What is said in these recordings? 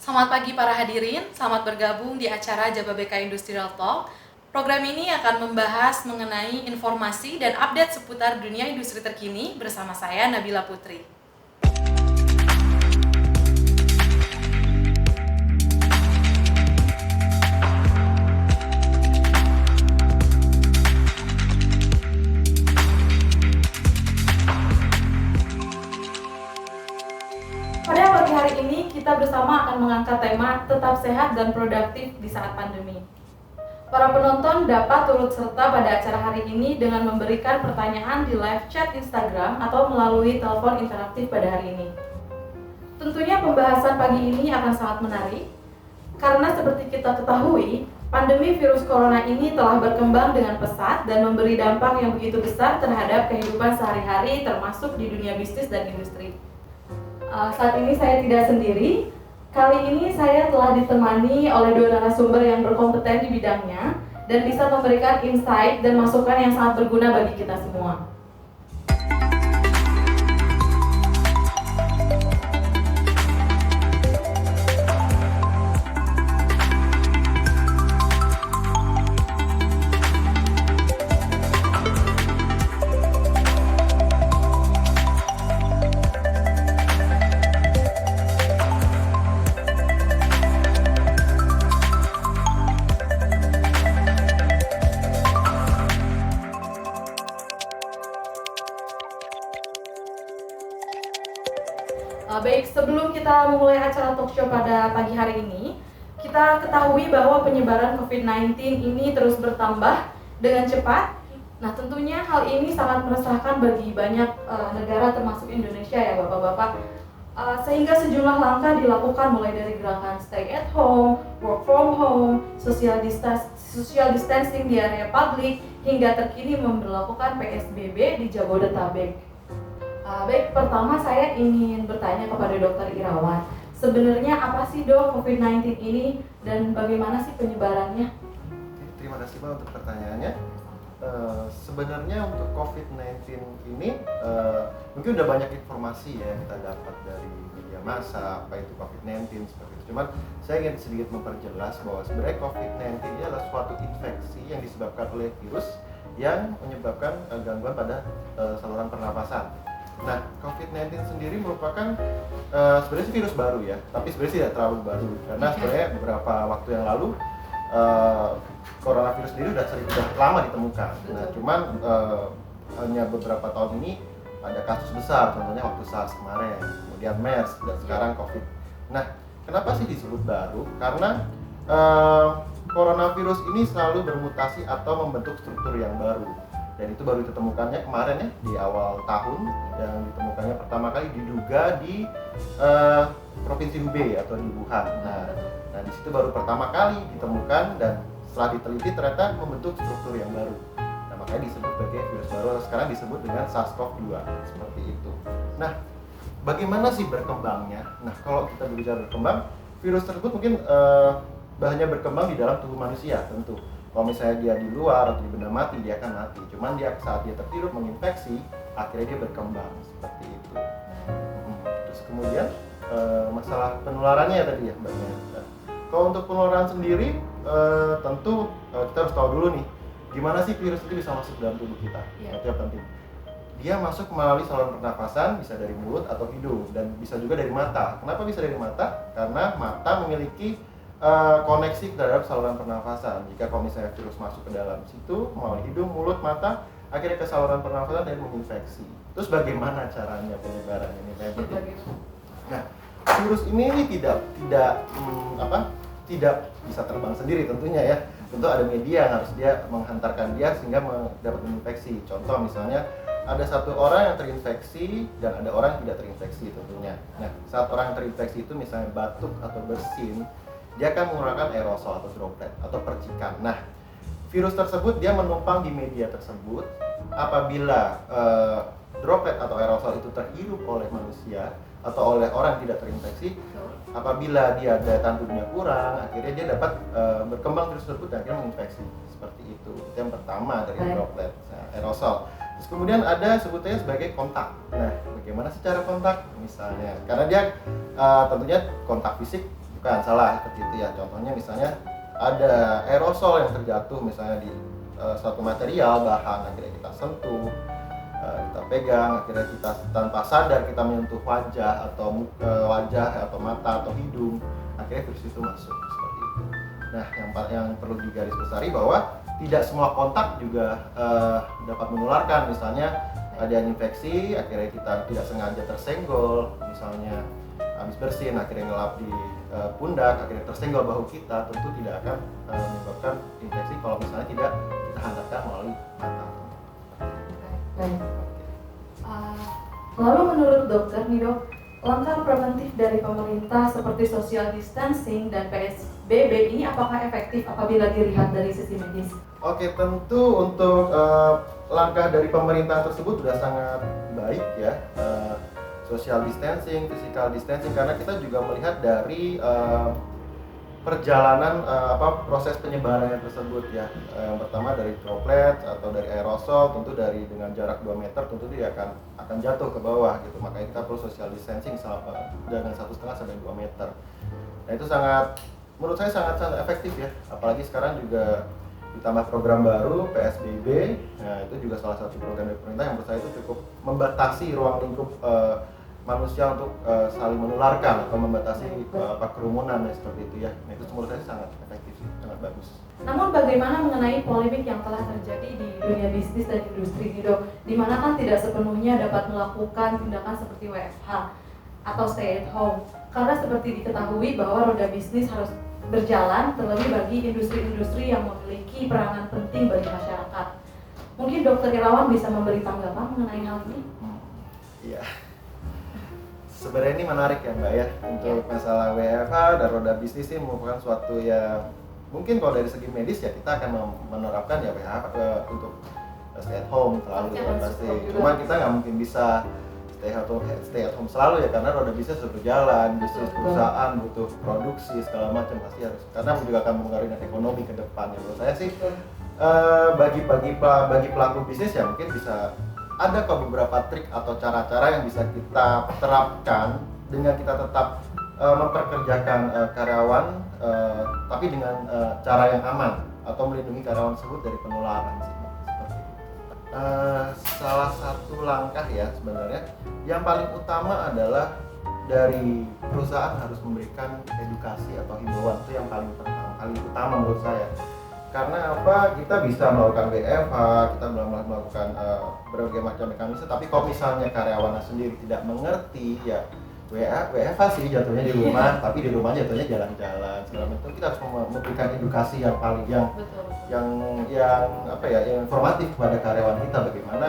Selamat pagi para hadirin, selamat bergabung di acara Jababeka Industrial Talk. Program ini akan membahas mengenai informasi dan update seputar dunia industri terkini bersama saya Nabila Putri. Pada pagi hari ini kita bersama akan mengangkat tema tetap sehat dan produktif di saat pandemi. Para penonton dapat turut serta pada acara hari ini dengan memberikan pertanyaan di live chat Instagram atau melalui telepon interaktif pada hari ini. Tentunya pembahasan pagi ini akan sangat menarik karena seperti kita ketahui, pandemi virus corona ini telah berkembang dengan pesat dan memberi dampak yang begitu besar terhadap kehidupan sehari-hari termasuk di dunia bisnis dan industri. Saat ini saya tidak sendiri. Kali ini saya telah ditemani oleh dua narasumber yang berkompeten di bidangnya dan bisa memberikan insight dan masukan yang sangat berguna bagi kita semua. Baik, sebelum kita memulai acara talk show pada pagi hari ini, kita ketahui bahwa penyebaran COVID-19 ini terus bertambah dengan cepat. Nah, tentunya hal ini sangat meresahkan bagi banyak negara termasuk Indonesia ya Bapak-Bapak. Sehingga sejumlah langkah dilakukan mulai dari gerakan stay at home, work from home, social distancing di area publik, hingga terkini memberlakukan PSBB di Jabodetabek. Baik, pertama saya ingin bertanya kepada Dr. Irawan. Sebenarnya apa sih dok COVID-19 ini dan bagaimana sih penyebarannya? Terima kasih Mbak untuk pertanyaannya. Sebenarnya untuk COVID-19 ini mungkin udah banyak informasi ya yang kita dapat dari media massa apa itu COVID-19 seperti itu. Cuman saya ingin sedikit memperjelas bahwa sebenarnya COVID-19 ini adalah suatu infeksi yang disebabkan oleh virus yang menyebabkan gangguan pada saluran pernapasan. Nah, COVID-19 sendiri merupakan sebenarnya virus baru ya, tapi sebenarnya tidak terlalu baru karena sebenarnya beberapa waktu yang lalu coronavirus sendiri sudah lama ditemukan. Nah, cuman hanya beberapa tahun ini ada kasus besar, contohnya waktu SARS kemarin, kemudian MERS dan sekarang COVID. Nah, kenapa sih disebut baru? Karena coronavirus ini selalu bermutasi atau membentuk struktur yang baru. Dan itu baru ditemukannya kemarin ya di awal tahun, yang ditemukannya pertama kali diduga di provinsi Hubei atau di Wuhan. Nah di situ baru pertama kali ditemukan dan setelah diteliti ternyata membentuk struktur yang baru. Nah makanya disebut sebagai virus baru atau sekarang disebut dengan SARS-CoV-2 seperti itu. Nah bagaimana sih berkembangnya? Nah kalau kita berbicara berkembang, virus tersebut mungkin bahannya berkembang di dalam tubuh manusia tentu. Kalau misalnya dia di luar atau di benda mati, dia akan mati. Cuman saat dia terhirup menginfeksi, akhirnya dia berkembang seperti itu. Terus kemudian masalah penularannya ya tadi ya Mbak. Nah, kalau untuk penularan sendiri, tentu kita harus tahu dulu nih, gimana sih virus itu bisa masuk dalam tubuh kita. Itu yang penting. Dia masuk melalui saluran pernafasan, bisa dari mulut atau hidung, dan bisa juga dari mata. Kenapa bisa dari mata? Karena mata memiliki koneksi terhadap saluran pernafasan. Jika kalau misalnya virus masuk ke dalam situ melalui hidung, mulut, mata, akhirnya ke saluran pernafasan dan menginfeksi. Terus bagaimana caranya penyebarannya ini? Nah, virus ini tidak bisa terbang sendiri tentunya ya. Tentu ada media yang harus dia menghantarkan dia sehingga dapat menginfeksi. Contoh misalnya ada satu orang yang terinfeksi dan ada orang yang tidak terinfeksi tentunya. Nah, saat orang yang terinfeksi itu misalnya batuk atau bersin, dia akan mengeluarkan aerosol atau droplet atau percikan. Nah, virus tersebut dia menumpang di media tersebut. Apabila droplet atau aerosol itu terhirup oleh manusia atau oleh orang yang tidak terinfeksi, apabila dia daya tahan tubuhnya kurang, akhirnya dia dapat berkembang virus tersebut dan akhirnya menginfeksi. Seperti itu. Itu yang pertama dari droplet aerosol. Terus kemudian ada sebutannya sebagai kontak. Nah, bagaimana secara kontak? Misalnya, karena dia tentunya kontak fisik bukan salah seperti itu ya. Contohnya misalnya ada aerosol yang terjatuh misalnya di suatu material bahan, akhirnya kita sentuh, kita pegang, akhirnya kita tanpa sadar kita menyentuh wajah atau wajah atau mata atau hidung, akhirnya virus itu masuk seperti itu. Nah, yang perlu digarisbawahi bahwa tidak semua kontak juga dapat menularkan. Misalnya ada infeksi, akhirnya kita tidak sengaja tersenggol, misalnya habis bersin, akhirnya ngelap di pundak, akhirnya tersenggol bahu kita, tentu tidak akan menyebabkan infeksi kalau misalnya tidak kita hantarkan melalui mata. Baik. Lalu menurut dokter nih dok, langkah preventif dari pemerintah seperti social distancing dan PSBB ini apakah efektif apabila dilihat dari sisi medis? Oke, tentu untuk langkah dari pemerintah tersebut sudah sangat baik ya, social distancing, physical distancing, karena kita juga melihat dari perjalanan proses penyebarannya tersebut ya. Yang pertama dari droplet atau dari aerosol, tentu dari dengan jarak 2 meter tentu dia akan jatuh ke bawah gitu. Makanya kita perlu social distancing dengan 1,5 sampai 2 meter. Nah, itu menurut saya sangat efektif ya. Apalagi sekarang juga ditambah program baru PSBB. Nah, itu juga salah satu program dari pemerintah yang menurut saya itu cukup membatasi ruang lingkup manusia untuk saling menularkan atau membatasi kerumunan ya, seperti itu ya. Nah, itu menurut saya sangat efektif sih, sangat bagus. Namun bagaimana mengenai polemik yang telah terjadi di dunia bisnis dan industri ini dok, di mana kan tidak sepenuhnya dapat melakukan tindakan seperti WFH atau stay at home, karena seperti diketahui bahwa roda bisnis harus berjalan, terlebih bagi industri-industri yang memiliki peranan penting bagi masyarakat. Mungkin Dokter Irawan bisa memberi tanggapan mengenai hal ini? Iya. Sebenarnya ini menarik ya Mbak ya, untuk masalah WFH dan roda bisnis ini merupakan suatu yang mungkin kalau dari segi medis ya kita akan menerapkan ya WFH untuk stay at home selalu ya pasti. Cuma kita nggak mungkin bisa stay at home selalu ya, karena roda bisnis harus berjalan, bisnis perusahaan butuh produksi segala macam pasti harus, karena juga akan mempengaruhi ekonomi ke depan. Menurut saya sih bagi pelaku bisnis ya mungkin bisa ada kok beberapa trik atau cara-cara yang bisa kita terapkan dengan kita tetap memperkerjakan karyawan tapi dengan cara yang aman atau melindungi karyawan tersebut dari penularan sih, seperti itu. Salah satu langkah ya sebenarnya yang paling utama adalah dari perusahaan harus memberikan edukasi atau himbauan, itu yang paling utama menurut saya. Karena apa? Kita bisa melakukan WFH, kita melakukan berbagai macam mekanisme, tapi kalau misalnya karyawannya sendiri tidak mengerti ya WFH sih jatuhnya di rumah, tapi di rumah jatuhnya jalan-jalan segala macam. Kita harus memberikan edukasi yang paling yang informatif kepada karyawan kita, bagaimana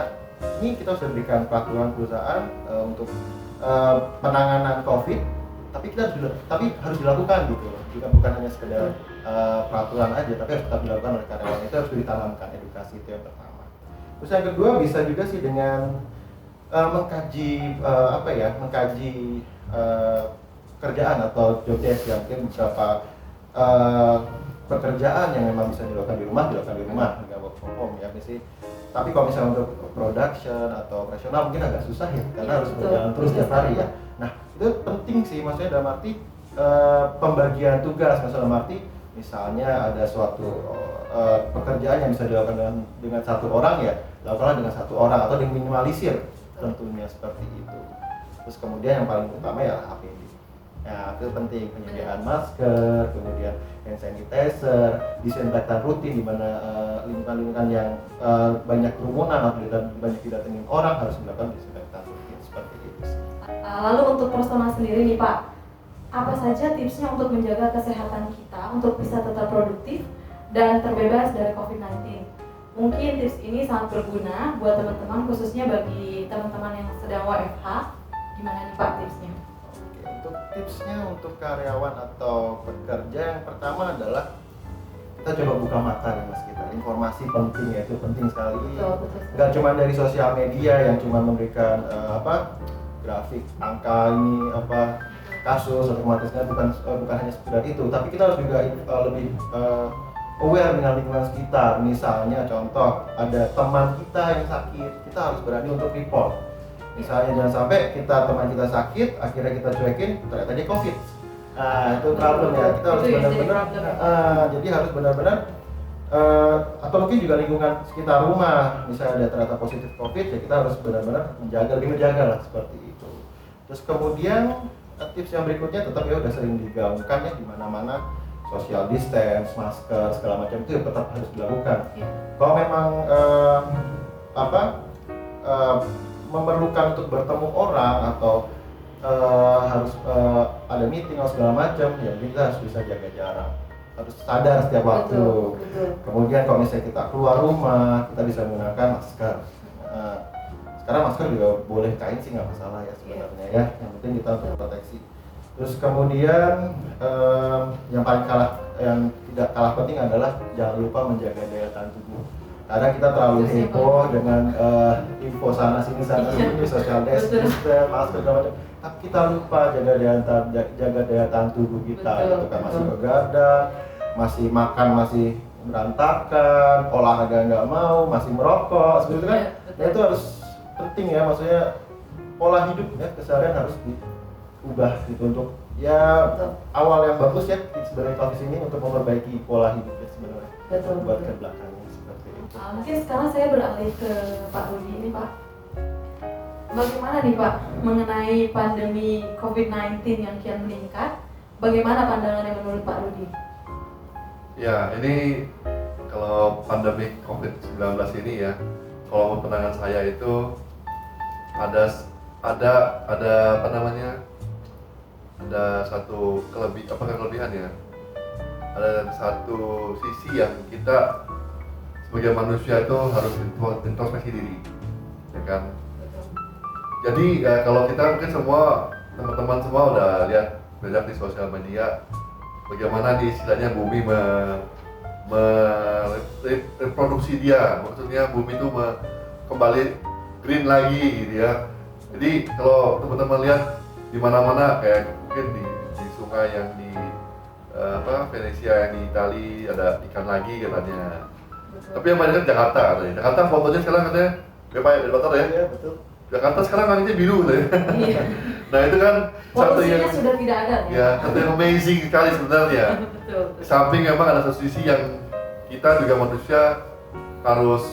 ini kita sudah berikan peraturan perusahaan untuk penanganan COVID, tapi harus dilakukan gitu loh. Bukan hanya sekedar peraturan aja, tapi harus tetap dilakukan oleh karyawan. Itu harus ditanamkan edukasi, itu yang pertama. Terus yang kedua bisa juga sih dengan mengkaji kerjaan atau job desk, yang mungkin beberapa pekerjaan yang memang bisa dilakukan di rumah nggak work from home ya sih. Tapi kalau misalnya untuk production atau operasional mungkin agak susah ya, karena harus berjalan terus setiap hari ya. Nah, itu penting sih, maksudnya dalam arti pembagian tugas, dalam arti misalnya ada suatu pekerjaan yang bisa dilakukan dengan satu orang ya, lakukanlah dengan satu orang atau diminimalisir tentunya seperti itu. Terus kemudian yang paling utama ya APD. Nah, itu penting, penyediaan masker, kemudian hand sanitizer, disinfektan rutin di mana lingkungan-lingkungan yang banyak kerumunan atau banyak didatengin orang harus melakukan disinfektan rutin seperti itu. Lalu untuk personal sendiri nih Pak, apa saja tipsnya untuk menjaga kesehatan kita untuk bisa tetap produktif dan terbebas dari COVID-19? Mungkin tips ini sangat berguna buat teman-teman, khususnya bagi teman-teman yang sedang WFH. Gimana nih Pak tipsnya? Oke, untuk tipsnya untuk karyawan atau pekerja, yang pertama adalah kita coba buka mata ya Mas kita. Informasi penting ya, itu penting sekali. Betul. Nggak cuma dari sosial media yang cuma memberikan grafik angka ini kasus otomatis, bukan hanya sekedar itu, tapi kita harus juga lebih aware dengan lingkungan sekitar. Misalnya contoh, ada teman kita yang sakit, kita harus berani untuk report. Misalnya jangan sampai teman kita sakit, akhirnya kita cuekin, ternyata dia COVID. Itu problem ya. Kita harus Itu yang jadi benar-benar, problem. jadi harus benar-benar atau mungkin juga lingkungan sekitar rumah, misalnya ada ternyata positif COVID, ya kita harus benar-benar lebih menjaga lah seperti itu. Terus kemudian tips yang berikutnya tetap ya udah sering digaungkan ya di mana-mana, social distance, masker segala macam itu ya tetap harus dilakukan. Iya. Kalau memang memerlukan untuk bertemu orang atau harus ada meeting atau segala macam, ya kita harus bisa jaga jarak, harus sadar setiap waktu. Betul. Kemudian kalau misalnya kita keluar rumah, kita bisa menggunakan masker. Sekarang masker juga boleh kain sih, nggak masalah ya sebenarnya ya. Yang penting kita untuk proteksi. Terus kemudian yang tidak kalah penting adalah jangan lupa menjaga daya tahan tubuh. Karena kita terlalu heboh dengan info sana sini social distance, masker segala macam. Tapi kita lupa jaga daya tahan tubuh kita. Gitu kan, masih begadang, masih makan masih berantakan, olahraga nggak mau, masih merokok, seperti itu kan. Nah, itu harus penting ya, maksudnya pola hidup ya, keseharian harus diubah gitu untuk ya awal yang bagus ya sebenarnya COVID ini untuk memperbaiki pola hidup ya sebenarnya. Buat ke belakangnya seperti itu. Mungkin sekarang saya beralih ke Pak Rudi ini, Pak. Bagaimana nih Pak mengenai pandemi COVID-19 yang kian meningkat? Bagaimana pandangannya menurut Pak Rudi? Ya, ini kalau pandemi COVID-19 ini ya, kalau menurut pandangan saya itu ada apa namanya? Ada satu kelebihan ya. Ada satu sisi yang kita sebagai manusia itu harus introspeksi diri, ya kan? Jadi kalau kita mungkin semua teman-teman semua udah lihat banyak di sosial media bagaimana di istilahnya bumi reproduksi dia, maksudnya bumi itu kembali green lagi gitu ya. Jadi kalau teman-teman lihat di mana-mana kayak mungkin di sungai yang di Venesia yang di Itali ada ikan lagi katanya. Tapi yang banyak kan Jakarta katanya. Jakarta fotonya sekarang katanya ya dokter ya. Iya, betul. Jakarta sekarang langitnya biru katanya. Iya. Nah itu kan satu yang sudah tidak ada ya satu yang amazing sekali sebenarnya. Betul. Di samping memang ada satu sisi yang kita juga manusia harus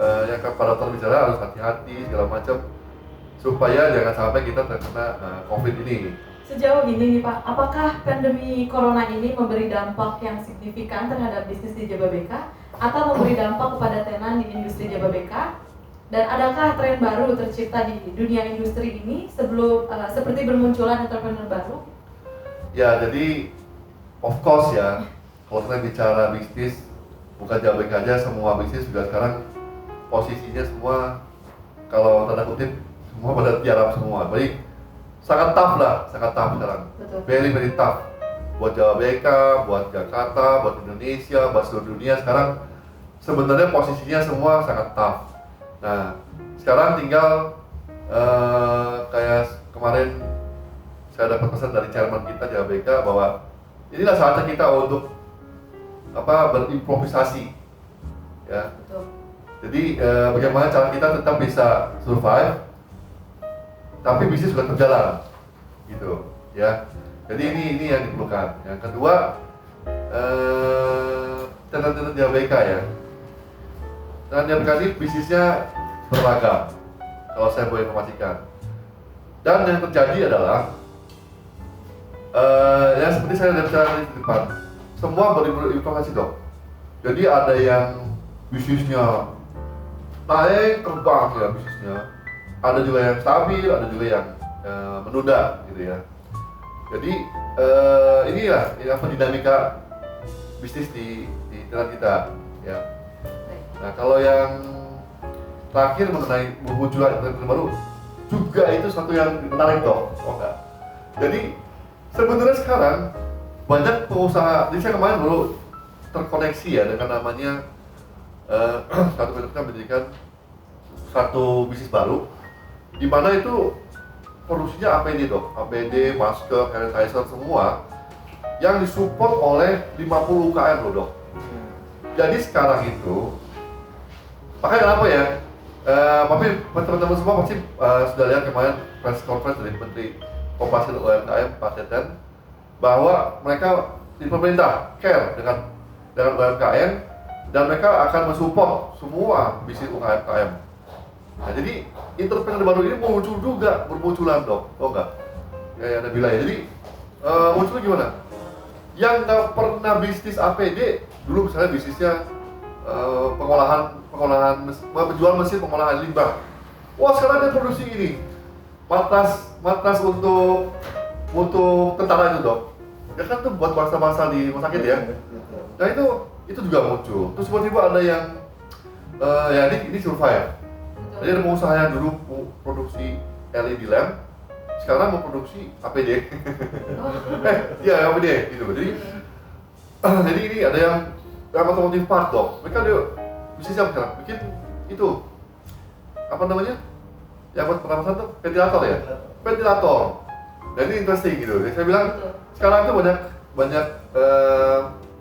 yang pada dokter bicara harus hati-hati segala macam supaya jangan sampai kita terkena COVID ini. Sejauh ini nih Pak, apakah pandemi corona ini memberi dampak yang signifikan terhadap bisnis di Jababeka atau memberi dampak kepada tenan di industri Jababeka? Dan adakah tren baru tercipta di dunia industri ini seperti bermunculan entrepreneur baru? Ya, jadi of course ya, kalau kita bicara bisnis bukan Jababeka aja, semua bisnis juga sekarang posisinya semua kalau tanda kutip semua pada tiarap semua. Baik, sangat tough sekarang. Betul. Very tough. Buat Jababeka, buat Jakarta, buat Indonesia, buat seluruh dunia sekarang sebenarnya posisinya semua sangat tough. Nah, sekarang tinggal kayak kemarin saya dapat pesan dari chairman kita Jababeka bahwa inilah saatnya kita untuk berimprovisasi, ya. Betul. Jadi bagaimana cara kita tetap bisa survive, tapi bisnis juga terjalan, gitu, ya. Jadi ini yang diperlukan. Yang kedua, tenan-tenan Jababeka ya. Dan yang kali bisnisnya beragam, kalau saya boleh informasikan. Dan yang terjadi adalah, ya seperti saya lihat di depan, semua berinvestasi dong. Jadi ada yang bisnisnya naik terbang ya bisnisnya, ada juga yang stabil, ada juga yang menunda gitu ya. Jadi inilah dinamika bisnis di tempat kita ya. Nah, kalau yang terakhir mengenai munculnya entrepreneur baru juga itu satu yang menarik toh, enggak? Jadi sebenarnya sekarang banyak pengusaha, jadi saya kemarin baru terkoneksi ya dengan namanya satu kita mendirikan satu bisnis baru, di mana itu produksinya APD dok, APD, masker, sanitizer semua yang disupport oleh 50 UKM loh dok. Jadi sekarang itu makanya kenapa ya? Tapi teman-teman semua pasti sudah lihat kemarin press conference dari Menteri Koperasi dan UMKM Pak Teten. bahwa mereka di pemerintah care dengan UMKM dan mereka akan mensupport semua bisnis UMKM. Nah, jadi entrepreneur baru ini muncul juga, bermunculan dong, oh enggak? Kayak Nabila ya. Jadi munculnya gimana? Yang nggak pernah bisnis APD dulu misalnya bisnisnya menjual mesin pengolahan limbah. Wah sekarang dia produksi ini matras untuk tentara itu dong. Ya kan tuh buat bangsa-bangsa di rumah sakit ya. Nah itu juga muncul. Terus tiba-tiba ada yang ya ini survive. Jadi ada pengusaha yang dulu produksi LED lamp, sekarang mau produksi APD. Iya APD gitu. Jadi ini ada yang otomotif part dong. Mereka dia bisnisnya sekarang bikin itu apa namanya? Yang buat pernafasan tuh ventilator ya. Ventilator. Dan ini interesting gitu. Jadi saya bilang sekarang tuh banyak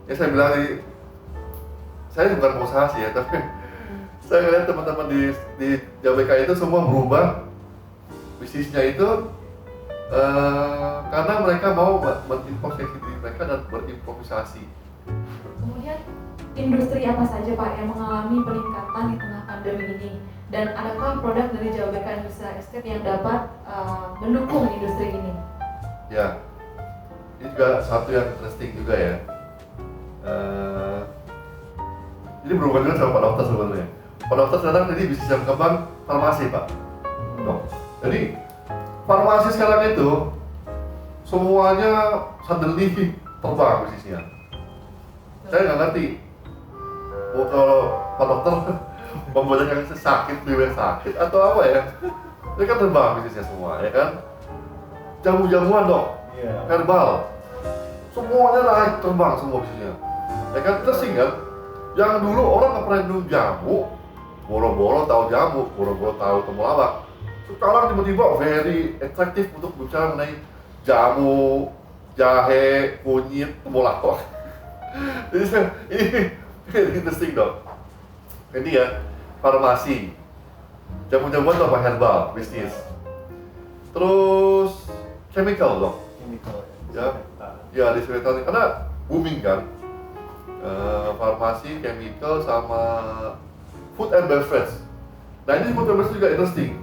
ya saya bilang saya bukan pengusaha sih ya, tapi saya lihat teman-teman di JBK itu semua berubah bisnisnya itu karena mereka mau mengintrospeksi diri mereka dan berimprovisasi. Kemudian industri apa saja Pak yang mengalami peningkatan di tengah pandemi ini? Dan adakah produk dari JBK Industrial Estate yang dapat mendukung industri ini? Ya, ini juga satu yang interesting juga ya. Ini berhubungan juga sama Pak Dokter sebenarnya. Pak Dokter sekarang jadi bisnis yang berkembang farmasi Pak. Dok. Jadi farmasi sekarang itu semuanya suddenly terbang bisnisnya. Saya nggak ngerti. Kalau Pak Dokter membuat yang sakit, beli yang sakit atau apa ya? Ini kan terbang bisnisnya semua, ya kan? Jamu-jamuan dok, herbal, semuanya naik terbang semua bisnisnya. Ya kan interesting kan? Yang dulu orang nggak pernah minum jamu, boro-boro tahu jamu, boro-boro tahu temulawak. Sekarang tiba-tiba very atraktif untuk bicara mengenai jamu, jahe, kunyit, temulawak. Jadi ini interesting dong. Ini ya farmasi, jamu-jamuan atau apa herbal bisnis. Terus chemical dong. Ya disesuaikan karena booming kan. Farmasi, chemical sama food and beverage. Nah ini food and beverage juga interesting.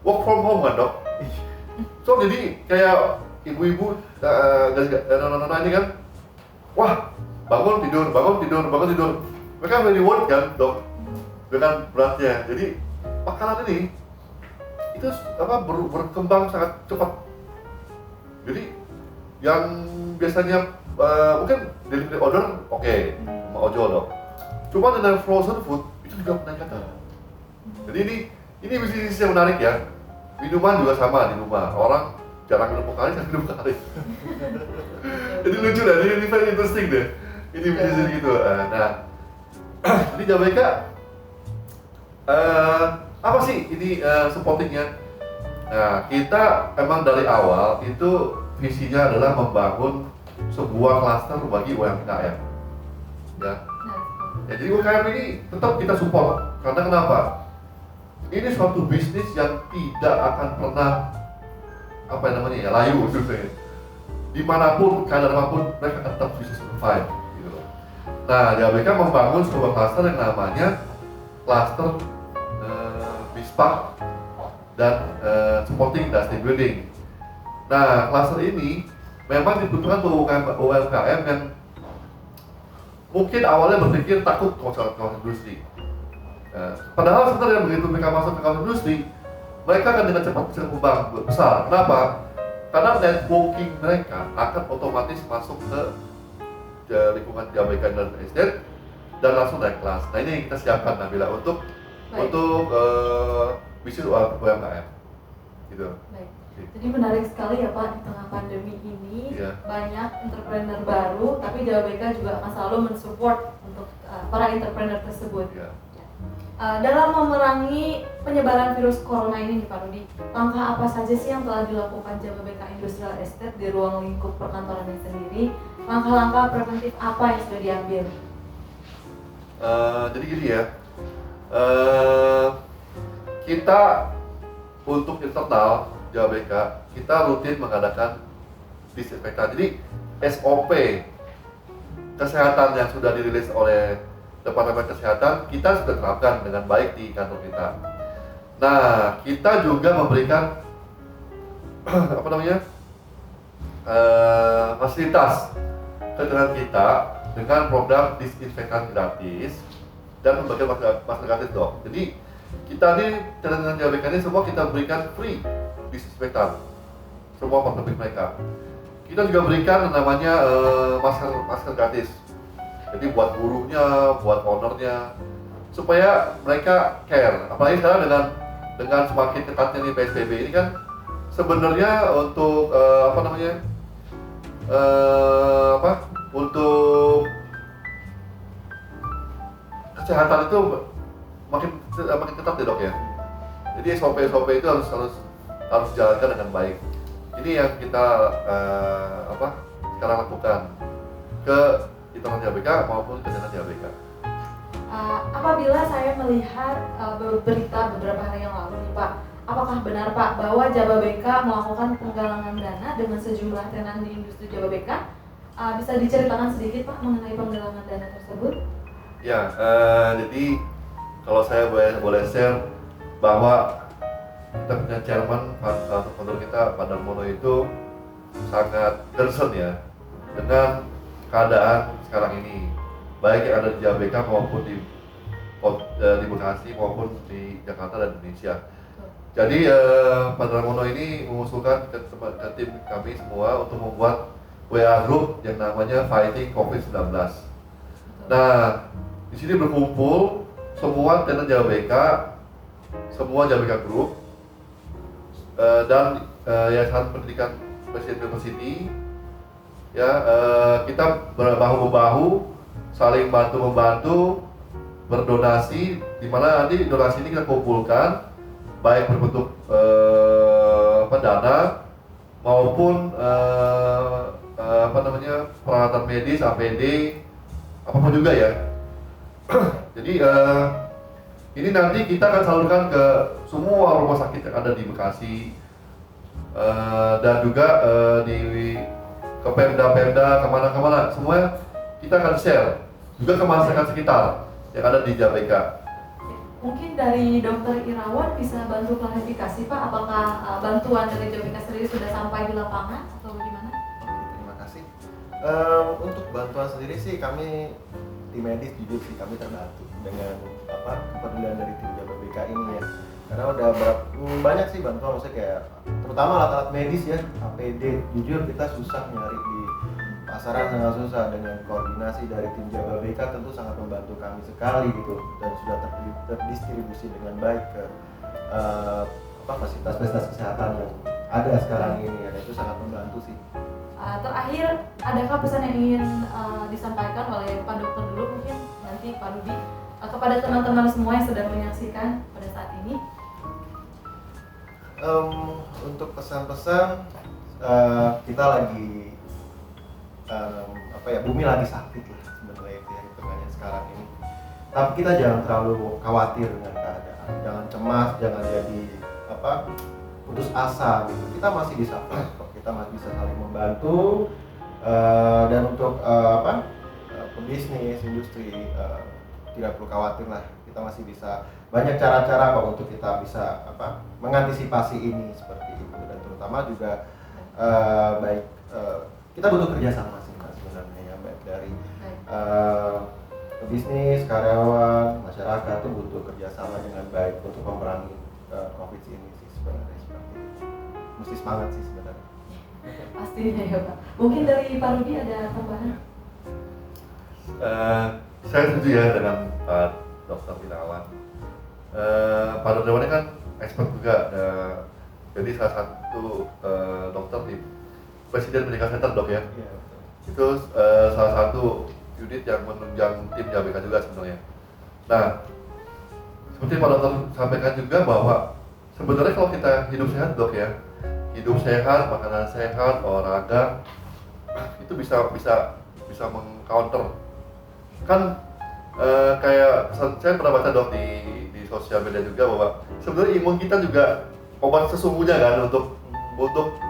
Work from home kan dok. So jadi kayak ibu-ibu nona ini kan, wah bangun tidur. Mereka very worried kan dok dengan beratnya. Jadi makanan ini itu berkembang sangat cepat. Jadi yang biasanya mungkin delivery order oke, mau ojol dok. Cuma dengan frozen food itu juga peningkatan. Jadi ini bisnis yang menarik ya. Minuman juga sama di rumah. Orang jarang minum kali, jarang minum kali. Jadi lucu deh, ini very interesting deh. Ini bisnis gitu. Nah, jadi JBK apa sih ini supportingnya? Nah, kita emang dari awal itu visinya adalah membangun sebuah klaster bagi UMKM. Ya. Jadi UMKM ini tetap kita support. Karena kenapa? Ini suatu bisnis yang tidak akan pernah layu gitu ya. Dimanapun, keadaan apapun, mereka tetap bisa survive. Gitu. Nah, JBK membangun sebuah klaster yang namanya klaster BISPA dan supporting industry building. Nah, klaster ini memang dibutuhkan untuk UMKM yang mungkin awalnya berpikir takut kawasan industri. Padahal sebenarnya begitu mereka masuk ke kawasan industri, mereka akan dengan cepat bisa berkembang besar. Kenapa? Karena networking mereka akan otomatis masuk ke lingkungan JBK dan Estate dan langsung naik kelas. Nah ini yang kita siapkan Nabila untuk bisnis UMKM. Gitu. Baik. Jadi menarik sekali ya Pak, di tengah pandemi ini banyak entrepreneur baru, tapi JBK juga akan selalu mensupport untuk para entrepreneur tersebut. Dalam memerangi penyebaran virus corona ini nih Pak Rudi, langkah apa saja sih yang telah dilakukan JBK Industrial Estate di ruang lingkup perkantorannya sendiri? Langkah-langkah preventif apa yang sudah diambil? Jadi gini ya, kita untuk internal JBK kita rutin mengadakan disinfektan. Jadi SOP kesehatan yang sudah dirilis oleh Departemen Kesehatan kita sudah terapkan dengan baik di kantor kita. Nah, kita juga memberikan apa namanya fasilitas ke tenaga kita dengan program disinfektan gratis dan membagikan masker gratis dok. Jadi kita nih tenaga JBK ini semua kita berikan free disinfektan semua pabrik mereka. Kita juga berikan namanya masker gratis. Jadi buat buruhnya, buat ownernya, supaya mereka care. Apalagi sekarang dengan semakin ketatnya nih PSBB ini kan, sebenarnya untuk untuk kesehatan itu makin ketat ya dok ya. Jadi SOP itu harus dijalankan dengan baik. Ini yang kita sekarang lakukan ke internal JBK maupun ke internal JBK. Apabila saya melihat berita beberapa hari yang lalu nih Pak, apakah benar Pak bahwa Jababeka melakukan penggalangan dana dengan sejumlah tenan di industri Jababeka? Bisa diceritakan sedikit Pak mengenai penggalangan dana tersebut? Ya, jadi kalau saya boleh share bahwa kita punya chairman founder kita Pak Darmono itu sangat concern ya dengan keadaan sekarang ini, baik yang ada di JBK maupun di Bekasi maupun di Jakarta dan Indonesia. Jadi Pak Darmono ini mengusulkan ke tim kami semua untuk membuat WA group yang namanya Fighting COVID-19. Nah, di sini berkumpul semua tenan JBK, semua JBK Group dan Yayasan Pendidikan Presiden University. Ya, kita berbahu-bahu, saling bantu-membantu, berdonasi, di mana nanti donasi ini kita kumpulkan baik berbentuk dana maupun peralatan medis, APD, apapun juga ya. Jadi ini nanti kita akan salurkan ke semua rumah sakit yang ada di Bekasi dan juga ke Pemda, kemana-kemana, semua kita akan share juga ke masyarakat sekitar yang ada di JBK. Mungkin dari Dokter Irawan bisa bantu klarifikasi Pak, apakah bantuan dari JBK sendiri sudah sampai di lapangan atau bagaimana? Terima kasih. Untuk bantuan sendiri sih kami tim medis jujur sih kami terbantu dengan kepedulian dari tim JBK ini ya. Karena udah banyak sih bantuan, maksudnya kayak terutama alat-alat medis ya, APD. Jujur kita susah nyari di pasaran, sangat susah. Dengan koordinasi dari tim JBK tentu sangat membantu kami sekali gitu, dan sudah terdistribusi dengan baik ke fasilitas kesehatan yang ada sekarang ini ya, dan itu sangat membantu sih. Terakhir, adakah pesan yang ingin disampaikan oleh Pak Dokter dulu, mungkin nanti Pak Rudi, kepada teman-teman semua yang sedang menyaksikan pada saat ini? Untuk pesan-pesan, kita lagi bumi lagi sakit lah sebenarnya itu yang tengahnya sekarang ini. Tapi kita jangan terlalu khawatir dengan keadaan, jangan cemas, jangan jadi putus asa gitu. Kita masih bisa kita masih bisa saling membantu, dan untuk pebisnis, industri, tidak perlu khawatir lah. Kita masih bisa banyak cara-cara kok untuk kita bisa mengantisipasi ini seperti itu, dan terutama juga kita butuh kerjasama sih sebenarnya ya, baik dari pebisnis, karyawan, masyarakat itu butuh kerjasama dengan baik untuk memerangi COVID ini sih sebenarnya, seperti itu. Mesti semangat sih sebenarnya. Pastinya ya Pak. Mungkin dari Pak Rudi ada tambahan? Saya setuju ya dengan Pak Dr. Irawan. Pak Dr. Irawan kan expert juga, jadi salah satu dokter di Presiden Medical Center dok ya. Iya, Itu salah satu unit yang menunjang tim JBK juga sebenarnya. Nah, seperti Pak Dokter sampaikan juga bahwa sebenarnya kalau kita hidup sehat dok ya, hidup sehat, makanan sehat, olahraga, itu bisa meng-counter. Kan kayak saya pernah baca dok di sosial media juga bahwa sebenarnya imun kita juga obat sesungguhnya kan untuk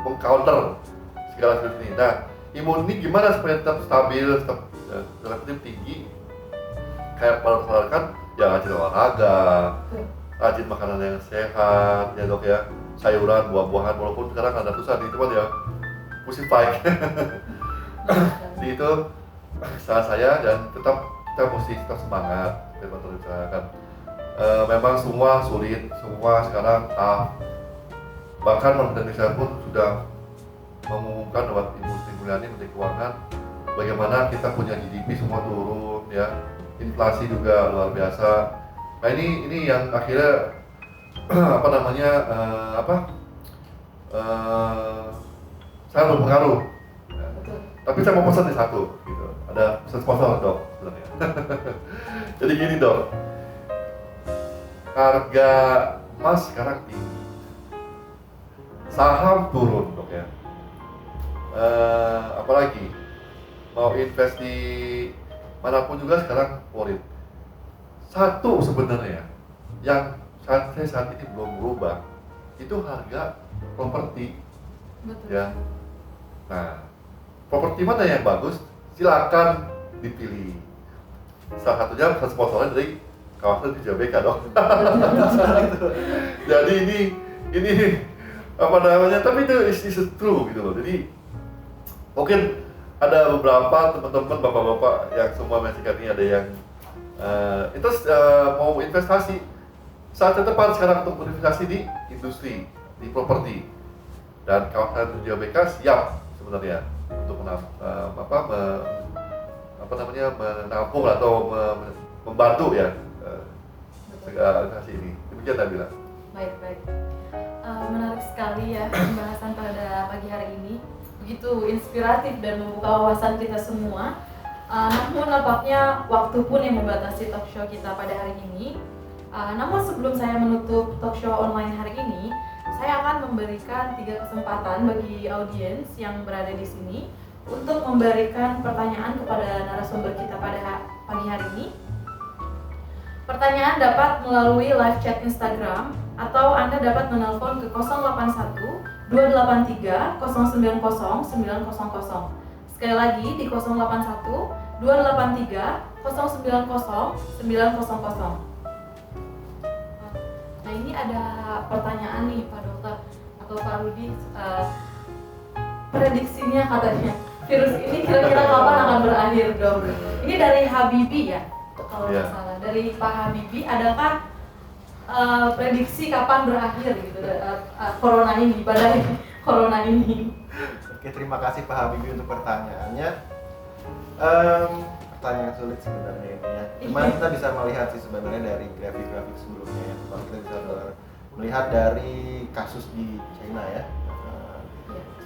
meng-counter segala virus ini. Nah, imun ini gimana supaya tetap stabil, tetap relatif tinggi. Kayak kalau misalkan ya rajin olahraga, rajin makanan yang sehat ya dok ya, sayuran, buah-buahan, walaupun sekarang ada susah di tempat ya, mesti fight. Jadi itu saran saya, dan tetap kita mesti tetap semangat teman-teman kan. Memang semua sulit, semua sekarang bahkan pemerintah Indonesia pun sudah mengumumkan lewat Ibu Sri Mulyani Menteri Keuangan bagaimana kita punya GDP semua turun ya, inflasi juga luar biasa. Nah ini yang akhirnya apa namanya sangat berpengaruh. Tapi saya mau pesan di satu, gitu. Ada pesan sponsor dok sebenarnya. Jadi gini dok, harga emas sekarang tinggi, saham turun dok ya. Apalagi mau invest di manapun juga sekarang worried. Satu sebenarnya yang saat ini belum berubah itu harga properti. Betul. Ya. Nah, properti mana yang bagus? Silakan dipilih. Salah satunya sponsornya dari kawasan di JBK dong. Jadi ini apa namanya? Tapi itu is true gitu loh. Jadi mungkin ada beberapa teman-teman bapak-bapak yang semua menyaksikan ini ada yang mau investasi. Saatnya tepat sekarang untuk berinvestasi di industri, di properti, dan kawasan JBK siap sebenarnya untuk menampung atau membantu ya segala investasi ini. Demikian saya bilang. Baik. Menarik sekali ya pembahasan pada pagi hari ini. Begitu inspiratif dan membuka wawasan kita semua. Namun nampaknya waktu pun yang membatasi talk show kita pada hari ini. Namun sebelum saya menutup talk show online hari ini, saya akan memberikan 3 kesempatan bagi audiens yang berada di sini untuk memberikan pertanyaan kepada narasumber kita pada pagi hari ini. Pertanyaan dapat melalui live chat Instagram atau Anda dapat menelpon ke 081 283 090 900. Sekali lagi di 081 283 090 900. Nah ini ada pertanyaan nih Pak Dokter atau Pak Rudi, prediksinya katanya virus ini kira-kira kapan akan berakhir dok? Ini dari Habibi ya, kalau nggak salah, dari Pak Habibi. Adakah prediksi kapan berakhir gitu corona ini, badai corona ini? Oke, terima kasih Pak Habibi untuk pertanyaannya. Pertanyaan sulit sebenarnya ini ya. Cuman kita bisa melihat sih sebenarnya dari grafik-grafik sebelumnya ya. Kalau kita bisa melihat dari kasus di China ya.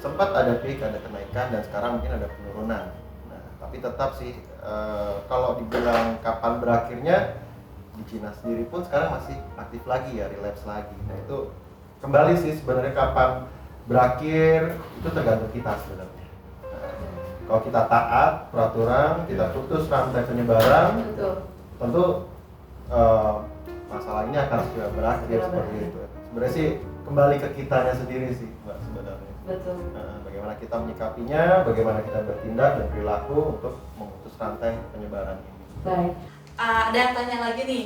Sempat ada peak, ada kenaikan, dan sekarang mungkin ada penurunan. Nah, tapi tetap sih kalau dibilang kapan berakhirnya, di China sendiri pun sekarang masih aktif lagi ya, relapse lagi. Nah itu kembali sih sebenarnya kapan berakhir itu tergantung kita sebenarnya. Kalau kita taat peraturan, kita putus rantai penyebaran, tentu masalah ini akan segera berakhir seperti itu. Sebenarnya sih kembali ke kitanya sendiri sih, Mbak, sebenarnya. Betul. Bagaimana kita menyikapinya, bagaimana kita bertindak dan perilaku untuk memutus rantai penyebaran ini. Baik. Ada yang tanya lagi nih,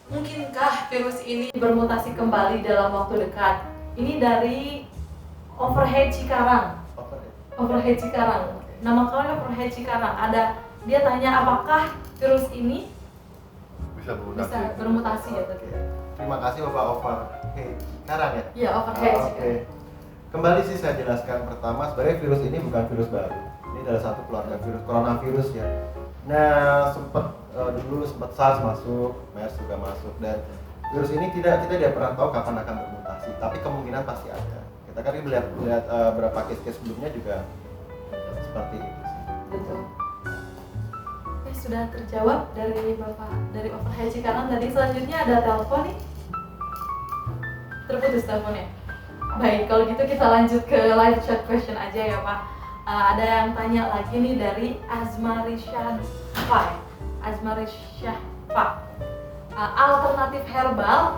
mungkinkah virus ini bermutasi kembali dalam waktu dekat? Ini dari Overhead Cikarang. Overhead Cikarang. Nama kawan Overhead Cikarang. Dia tanya apakah virus ini Bisa bermutasi ya tadi. Terima kasih Bapak Overhead Cikarang ya. Iya, Overhead Cikarang. Kembali sih saya jelaskan, pertama sebenarnya virus ini bukan virus baru. Ini adalah satu keluarga virus, coronavirus ya. Nah, dulu sempat SARS masuk, MERS juga masuk, dan virus ini kita tidak pernah tahu kapan akan bermutasi, tapi kemungkinan pasti ada. Kita kan melihat beberapa case sebelumnya juga seperti itu sih. Betul. Oke, sudah terjawab dari Bapak dari Overhead Cikarang tadi. Selanjutnya ada telepon nih. Terputus teleponnya. Baik, kalau gitu kita lanjut ke live chat question aja ya Pak. Ada yang tanya lagi nih dari Azmarisyafa. Alternatif herbal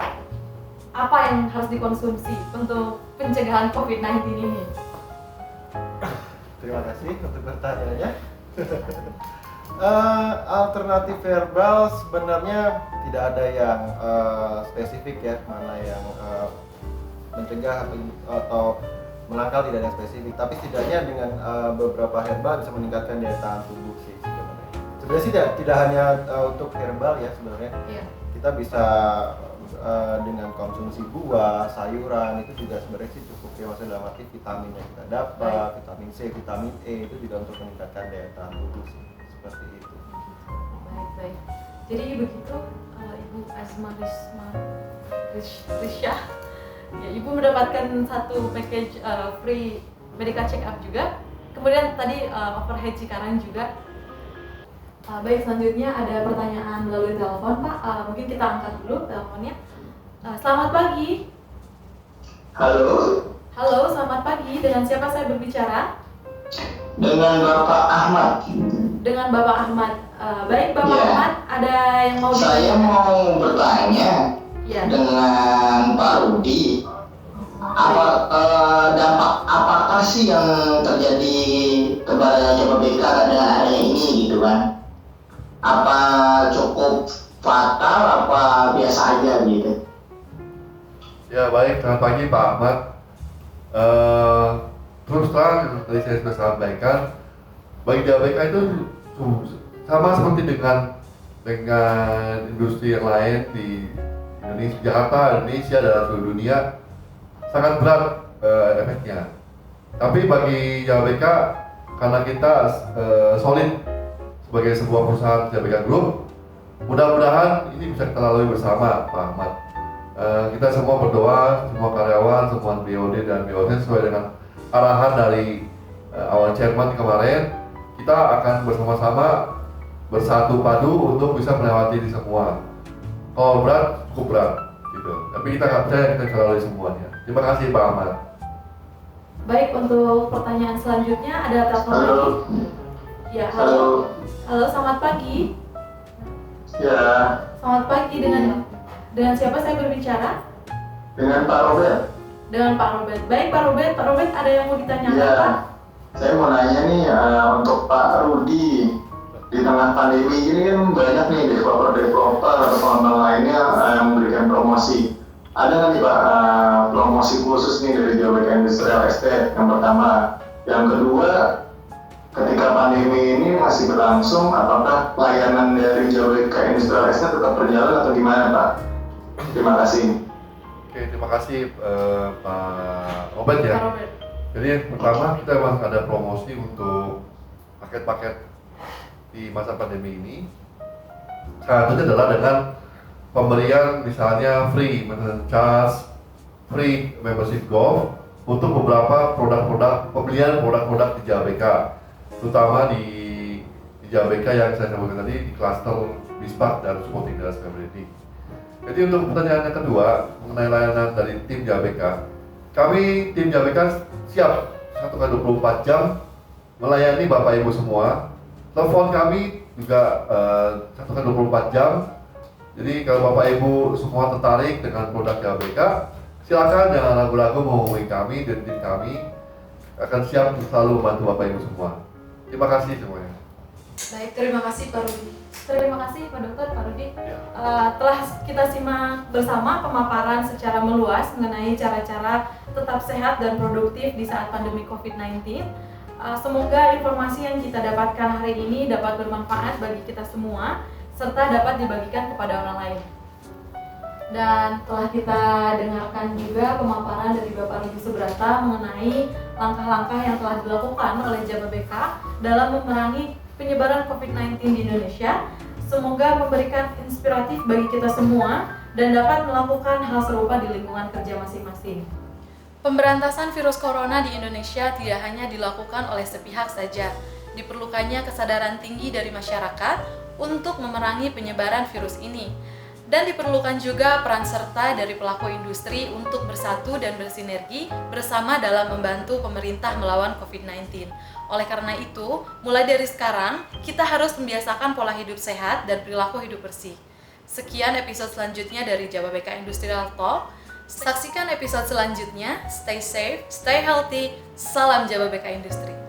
apa yang harus dikonsumsi untuk pencegahan COVID-19 ini? Terima kasih untuk pertanyaannya. Alternatif herbal sebenarnya tidak ada yang spesifik ya, mana yang mencegah atau menangkal, tidak ada yang spesifik. Tapi setidaknya dengan beberapa herbal bisa meningkatkan daya tahan tubuh sih sebenarnya. Sebenarnya sih tidak hanya untuk herbal ya sebenarnya. Iya. Kita bisa dengan konsumsi buah, sayuran itu juga sebenarnya sih cukup ya, maksudnya dalam arti vitamin yang kita dapat, vitamin C, vitamin E itu juga untuk meningkatkan daya tahan tubuh sih, seperti itu. Baik. Jadi begitu Ibu Azma Risha, ya Ibu mendapatkan satu package free medical check up juga. Kemudian tadi overhead Cikarang juga. Baik, selanjutnya ada pertanyaan melalui telepon Pak. Mungkin kita angkat dulu teleponnya. Selamat pagi. Halo, Halo, selamat pagi. Dengan siapa saya berbicara? dengan Bapak Ahmad. Dengan Bapak Ahmad. Baik, Bapak Ya. Ahmad, ada yang mau Saya mau bertanya Ya. dengan Pak Rudi, dampak apakah sih yang terjadi kepada Jababeka dengan adanya ini gitu kan? Apa cukup fatal, apa biasa aja gitu? Ya baik, selamat pagi Pak Ahmad. Terus terang tadi saya sudah sampaikan, bagi JBK itu sama seperti dengan industri yang lain di Indonesia, Jakarta, Indonesia dan seluruh dunia sangat berat efeknya. Tapi bagi JBK, karena kita solid sebagai sebuah perusahaan JBK Group, mudah-mudahan ini bisa kita lalui bersama Pak Ahmad. Kita semua berdoa, semua karyawan, semua BOD dan BOC sesuai dengan arahan dari awal chairman kemarin, kita akan bersama-sama bersatu padu untuk bisa melewati ini semua. Kalau berat, cukup berat, gitu. Tapi kita nggak percaya kita bisa lalui semuanya. Terima kasih Pak Ahmad. Baik, untuk pertanyaan selanjutnya ada telepon Halo. lagi. Ya, halo. Halo, selamat pagi. Ya, Selamat pagi, dengan siapa saya berbicara? dengan Pak Robert. Dengan Pak Robert. Baik, Pak Robert ada yang mau ditanyakan, Ya, Pak? saya mau nanya nih untuk Pak Rudi, di tengah pandemi ini kan banyak nih developer atau pengembang lainnya yang memberikan promosi. Ada nggak nih Pak promosi khusus nih dari JBK Industrial Estate yang pertama? Yang kedua, ketika pandemi ini masih berlangsung, apakah layanan dari JBK Industrial Estate tetap berjalan atau gimana Pak? Terima kasih. Oke, terima kasih Pak Robert ya. Pak Robert. Jadi yang pertama kita memang ada promosi untuk paket-paket di masa pandemi ini. Salah satunya adalah dengan pemberian misalnya free maintenance charge, free membership golf untuk beberapa produk-produk, pembelian produk-produk di JBK, terutama di JBK yang saya sebutkan tadi di klaster Bispak dan Supporting Dealers Community. Jadi untuk pertanyaan yang kedua mengenai layanan dari tim JBK, kami tim JBK siap 1x24 jam melayani Bapak Ibu semua. Telepon kami juga 1x24 jam. Jadi kalau Bapak Ibu semua tertarik dengan produk JBK, silakan jangan ragu-ragu menghubungi kami dan tim kami akan siap selalu membantu Bapak Ibu semua. Terima kasih semuanya. Baik, terima kasih Pak Rudi. Terima kasih Pak Dokter, Pak Rudi. Ya. Telah kita simak bersama pemaparan secara meluas mengenai cara-cara tetap sehat dan produktif di saat pandemi COVID-19. Semoga informasi yang kita dapatkan hari ini dapat bermanfaat bagi kita semua, serta dapat dibagikan kepada orang lain. Dan telah kita dengarkan juga pemaparan dari Bapak Rudi Subrata mengenai langkah-langkah yang telah dilakukan oleh Jababeka dalam memerangi penyebaran COVID-19 di Indonesia. Semoga memberikan inspiratif bagi kita semua dan dapat melakukan hal serupa di lingkungan kerja masing-masing. Pemberantasan virus corona di Indonesia tidak hanya dilakukan oleh sepihak saja. Diperlukannya kesadaran tinggi dari masyarakat untuk memerangi penyebaran virus ini. Dan diperlukan juga peran serta dari pelaku industri untuk bersatu dan bersinergi bersama dalam membantu pemerintah melawan COVID-19. Oleh karena itu, mulai dari sekarang, kita harus membiasakan pola hidup sehat dan perilaku hidup bersih. Sekian episode selanjutnya dari Jababeka Industrial Talk. Saksikan episode selanjutnya. Stay safe, stay healthy. Salam Jababeka Industri.